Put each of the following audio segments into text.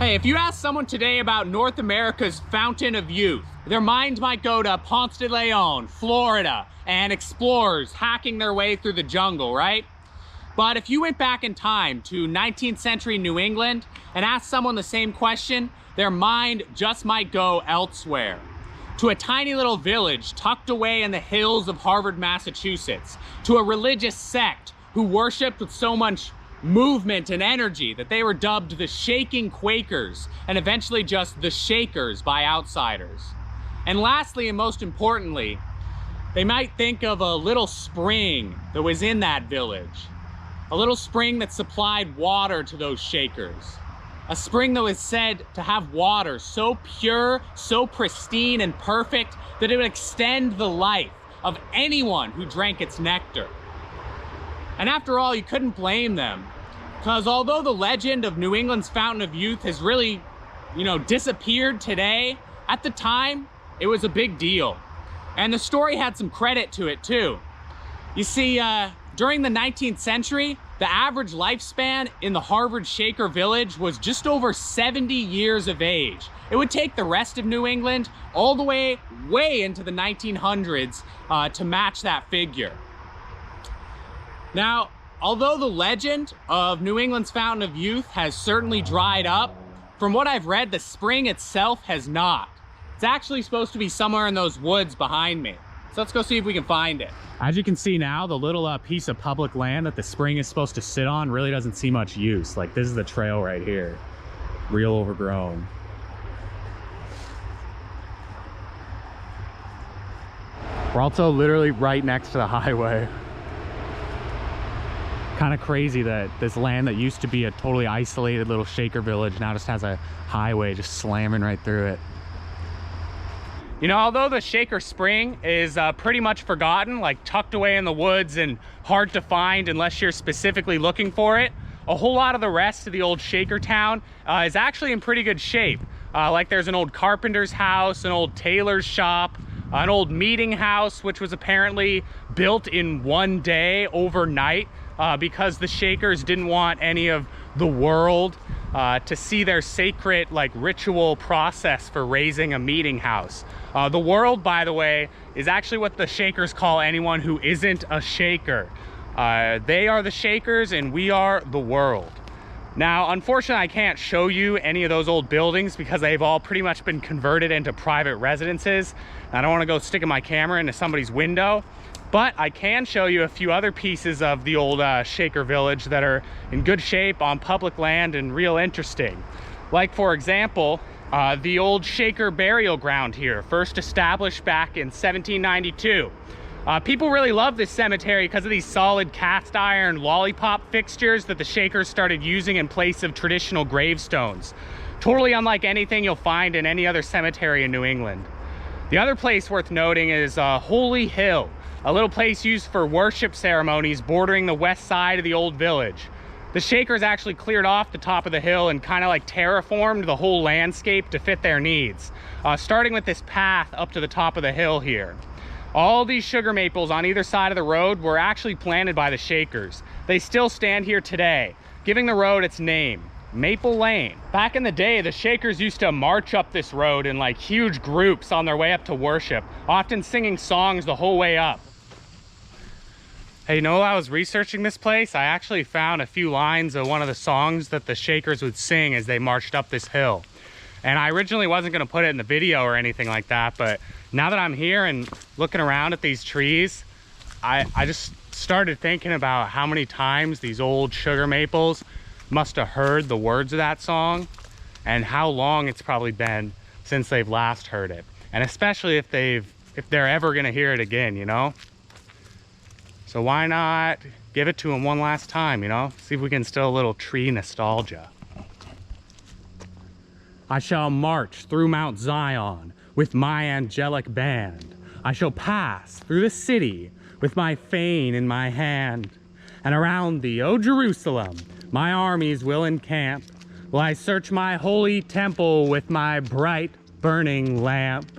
Hey, if you ask someone today about North America's fountain of youth, their mind might go to Ponce de Leon, Florida, and explorers hacking their way through the jungle, right? But if you went back in time to 19th century New England and asked someone the same question, their mind just might go elsewhere. To a tiny little village tucked away in the hills of Harvard, Massachusetts, to a religious sect who worshipped with so much movement and energy that they were dubbed the Shaking Quakers, and eventually just the Shakers by outsiders. And lastly, and most importantly, they might think of a little spring that was in that village. A little spring that supplied water to those Shakers. A spring that was said to have water so pure, so pristine and perfect that it would extend the life of anyone who drank its nectar. And after all, you couldn't blame them, because although the legend of New England's Fountain of Youth has really, disappeared today, at the time, it was a big deal. And the story had some credit to it too. You see, during the 19th century, the average lifespan in the Harvard Shaker village was just over 70 years of age. It would take the rest of New England all the way into the 1900s to match that figure. Now, although the legend of New England's Fountain of Youth has certainly dried up, from what I've read, the spring itself has not. It's actually supposed to be somewhere in those woods behind me. So let's go see if we can find it. As you can see now, the little piece of public land that the spring is supposed to sit on really doesn't see much use. Like, this is the trail right here. Real overgrown. We're also literally right next to the highway. Kind of crazy that this land that used to be a totally isolated little Shaker village now just has a highway just slamming right through it. Although the Shaker Spring is pretty much forgotten, like tucked away in the woods and hard to find unless you're specifically looking for it, a whole lot of the rest of the old Shaker town is actually in pretty good shape. Like there's an old carpenter's house, an old tailor's shop, an old meeting house, which was apparently built in one day overnight because the Shakers didn't want any of the world to see their sacred ritual process for raising a meeting house. The world, by the way, is actually what the Shakers call anyone who isn't a Shaker. They are the Shakers and we are the world. Now, unfortunately, I can't show you any of those old buildings because they've all pretty much been converted into private residences. I don't want to go sticking my camera into somebody's window, but I can show you a few other pieces of the old Shaker village that are in good shape on public land and real interesting. Like, for example, the old Shaker burial ground here, first established back in 1792. People really love this cemetery because of these solid cast iron lollipop fixtures that the Shakers started using in place of traditional gravestones. Totally unlike anything you'll find in any other cemetery in New England. The other place worth noting is Holy Hill, a little place used for worship ceremonies bordering the west side of the old village. The Shakers actually cleared off the top of the hill and kind of terraformed the whole landscape to fit their needs, starting with this path up to the top of the hill here. All these sugar maples on either side of the road were actually planted by the Shakers. They still stand here today, giving the road its name, Maple Lane. Back in the day, the Shakers used to march up this road in huge groups on their way up to worship, often singing songs the whole way up. Hey, while I was researching this place, I actually found a few lines of one of the songs that the Shakers would sing as they marched up this hill. And I originally wasn't gonna put it in the video or anything like that, but now that I'm here and looking around at these trees, I just started thinking about how many times these old sugar maples must have heard the words of that song and how long it's probably been since they've last heard it. And especially if they're ever gonna hear it again, So why not give it to them one last time, See if we can instill a little tree nostalgia. I shall march through Mount Zion with my angelic band. I shall pass through the city with my fane in my hand. And around thee, O Jerusalem, my armies will encamp. Will I search my holy temple with my bright burning lamp.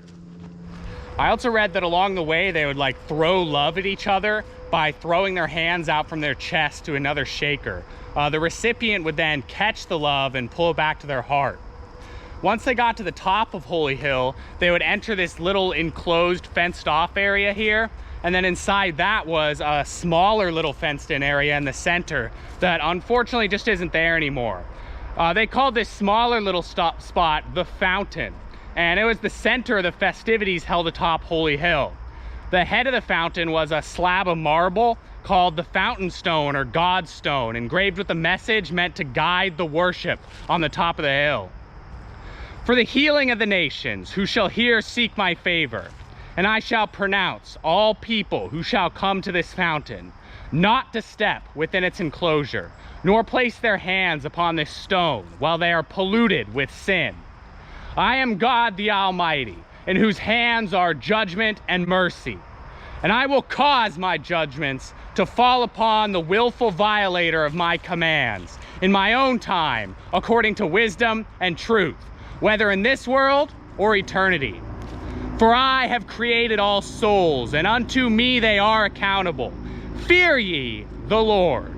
I also read that along the way they would throw love at each other by throwing their hands out from their chest to another Shaker. The recipient would then catch the love and pull it back to their heart. Once they got to the top of Holy Hill, they would enter this little enclosed, fenced off area here. And then inside that was a smaller little fenced in area in the center that unfortunately just isn't there anymore. They called this smaller little spot the Fountain, and it was the center of the festivities held atop Holy Hill. The head of the fountain was a slab of marble called the Fountain Stone or God's Stone, engraved with a message meant to guide the worship on the top of the hill. For the healing of the nations, who shall here seek my favor, and I shall pronounce all people who shall come to this fountain, not to step within its enclosure, nor place their hands upon this stone while they are polluted with sin. I am God the Almighty, in whose hands are judgment and mercy. And I will cause my judgments to fall upon the willful violator of my commands in my own time, according to wisdom and truth, whether in this world or eternity. For I have created all souls, and unto me they are accountable. Fear ye the Lord.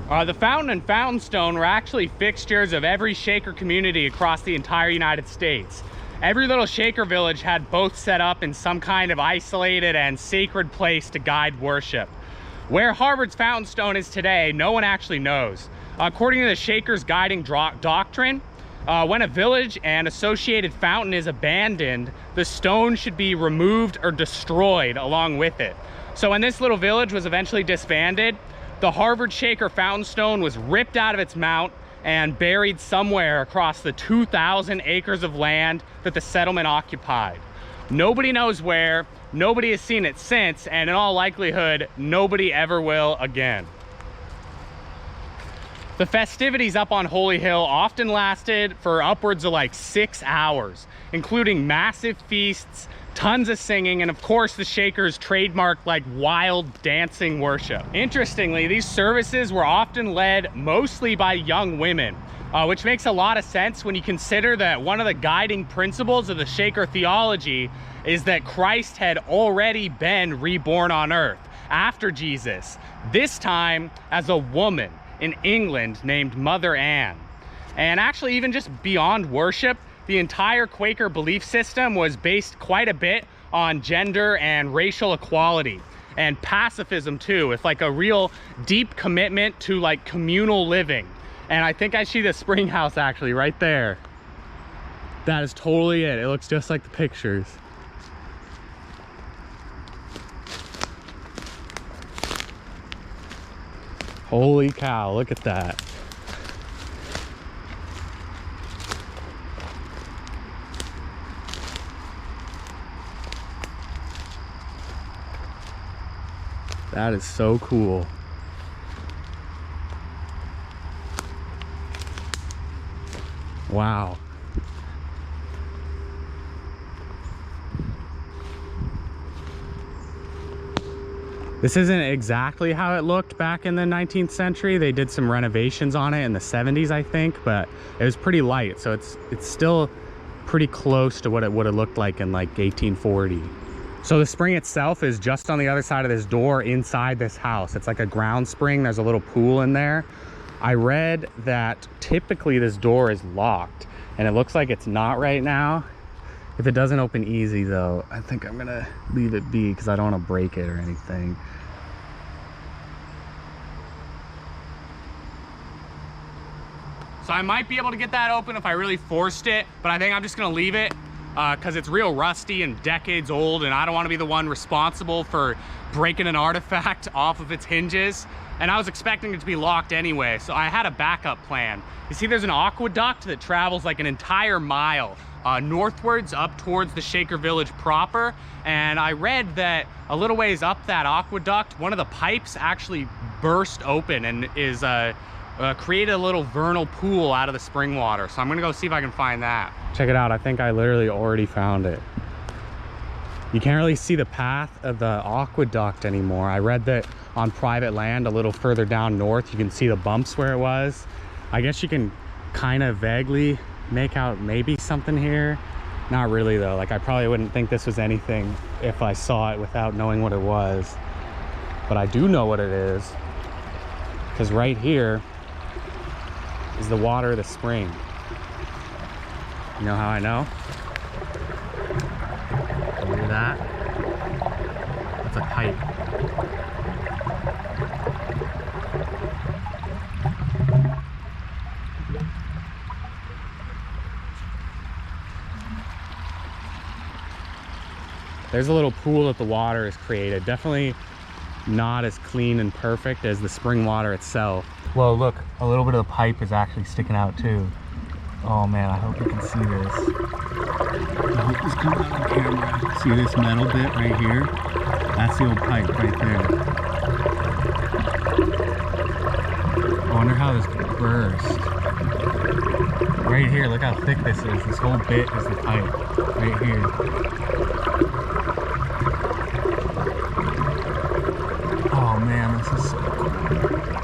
The fountain and fountain stone were actually fixtures of every Shaker community across the entire United States. Every little Shaker village had both set up in some kind of isolated and sacred place to guide worship. Where Harvard's fountain stone is today, no one actually knows. According to the Shakers' guiding doctrine, when a village and associated fountain is abandoned, the stone should be removed or destroyed along with it. So when this little village was eventually disbanded, the Harvard Shaker fountain stone was ripped out of its mount and buried somewhere across the 2,000 acres of land that the settlement occupied. Nobody knows where, nobody has seen it since, and in all likelihood, nobody ever will again. The festivities up on Holy Hill often lasted for upwards of like 6 hours, including massive feasts, tons of singing, and of course the Shakers trademarked like wild dancing worship. Interestingly, these services were often led mostly by young women, which makes a lot of sense when you consider that one of the guiding principles of the Shaker theology is that Christ had already been reborn on earth after Jesus, this time as a woman in England named Mother Ann. And actually, even just beyond worship, the entire Quaker belief system was based quite a bit on gender and racial equality and pacifism too, with like a real deep commitment to like communal living. And I think I see the springhouse actually right there. That is totally it. It looks just like the pictures. Holy cow, look at that. That is so cool. Wow. This isn't exactly how it looked back in the 19th century. They did some renovations on it in the 70s, I think, but it was pretty light. So it's still pretty close to what it would have looked like in like 1840. So the spring itself is just on the other side of this door inside this house. It's like a ground spring. There's a little pool in there. I read that typically this door is locked, and it looks like it's not right now. If it doesn't open easy though, I think I'm gonna leave it be because I don't want to break it or anything. So I might be able to get that open if I really forced it, but I think I'm just gonna leave it because it's real rusty and decades old, and I don't want to be the one responsible for breaking an artifact off of its hinges. And I was expecting it to be locked anyway, so I had a backup plan. You see, there's an aqueduct that travels like an entire mile northwards up towards the Shaker village proper, and I read that a little ways up that aqueduct, one of the pipes actually burst open and is created a little vernal pool out of the spring water. So I'm gonna go see if I can find that. Check it out. I think I literally already found it. You can't really see the path of the aqueduct anymore. I read that on private land a little further down north, you can see the bumps where it was. I guess you can kind of vaguely make out maybe something here. Not really though. Like I probably wouldn't think this was anything if I saw it without knowing what it was. But I do know what it is, because right here is the water of the spring. You know how I know? Look at that. That's a pipe. There's a little pool that the water has created. Definitely not as clean and perfect as the spring water itself. Whoa, look, a little bit of the pipe is actually sticking out too. Oh man, I hope you can see this. I hope this comes out on camera. See this metal bit right here? That's the old pipe right there. I wonder how this burst. Right here, look how thick this is. This whole bit is the pipe right here. Oh man, this is so cool.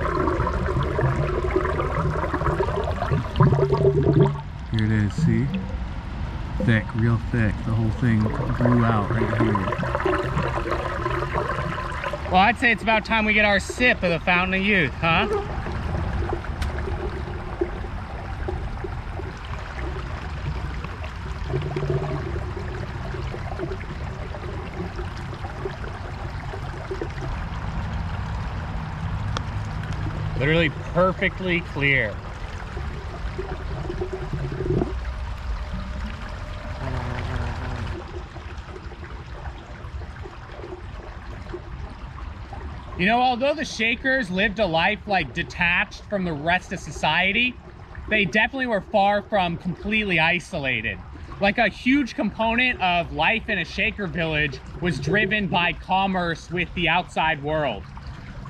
Here it is, see? Thick, real thick. The whole thing blew out right here. Well, I'd say it's about time we get our sip of the Fountain of Youth, huh? Literally perfectly clear. You know, although the Shakers lived a life like detached from the rest of society, they definitely were far from completely isolated. Like a huge component of life in a Shaker village was driven by commerce with the outside world.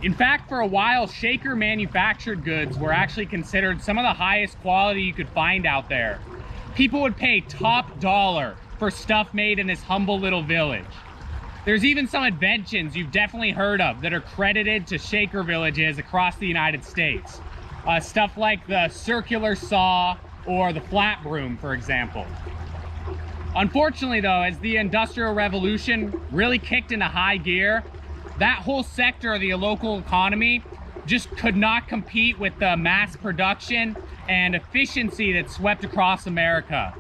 In fact, for a while, Shaker manufactured goods were actually considered some of the highest quality you could find out there. People would pay top dollar for stuff made in this humble little village. There's even some inventions you've definitely heard of that are credited to Shaker villages across the United States. Stuff like the circular saw or the flat broom, for example. Unfortunately though, as the Industrial Revolution really kicked into high gear, that whole sector of the local economy just could not compete with the mass production and efficiency that swept across America.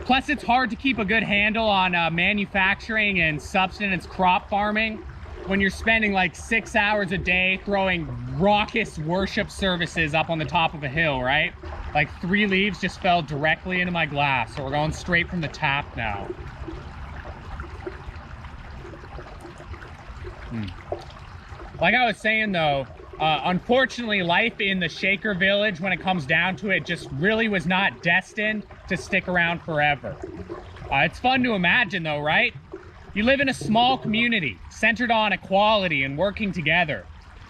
Plus, it's hard to keep a good handle on manufacturing and subsistence crop farming when you're spending like 6 hours a day throwing raucous worship services up on the top of a hill, right? Like 3 leaves just fell directly into my glass, so we're going straight from the tap now. Like I was saying though, unfortunately life in the Shaker village, when it comes down to it, just really was not destined to stick around forever. It's fun to imagine though, right? You live in a small community centered on equality and working together.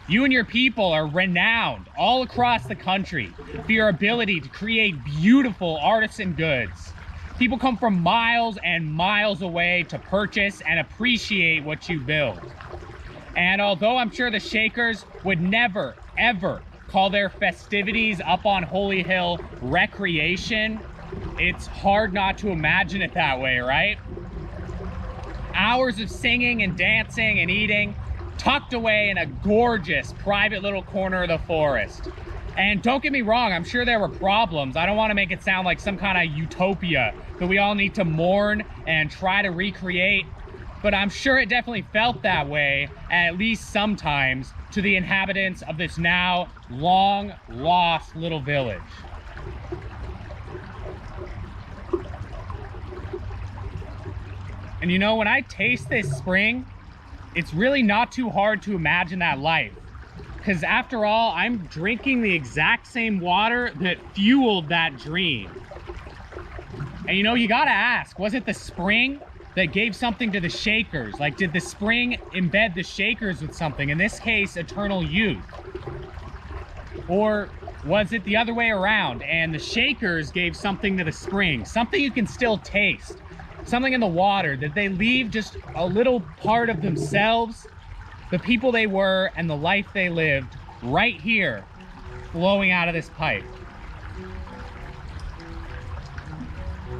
You and your people are renowned all across the country for your ability to create beautiful artisan goods. People come from miles and miles away to purchase and appreciate what you build. And although I'm sure the Shakers would never, ever call their festivities up on Holy Hill recreation, it's hard not to imagine it that way, right? Hours of singing and dancing and eating, tucked away in a gorgeous private little corner of the forest. And don't get me wrong, I'm sure there were problems. I don't want to make it sound like some kind of utopia that we all need to mourn and try to recreate. But I'm sure it definitely felt that way, at least sometimes, to the inhabitants of this now long lost little village. And you know, when I taste this spring, it's really not too hard to imagine that life. Because after all, I'm drinking the exact same water that fueled that dream. And you know, you gotta ask, was it the spring that gave something to the Shakers? Like, did the spring embed the Shakers with something, in this case eternal youth? Or was it the other way around and the Shakers gave something to the spring, something you can still taste, something in the water that they leave just a little part of themselves, the people they were and the life they lived, right here flowing out of this pipe?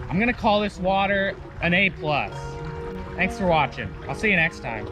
I'm gonna call this water an A+. Thanks for watching. I'll see you next time.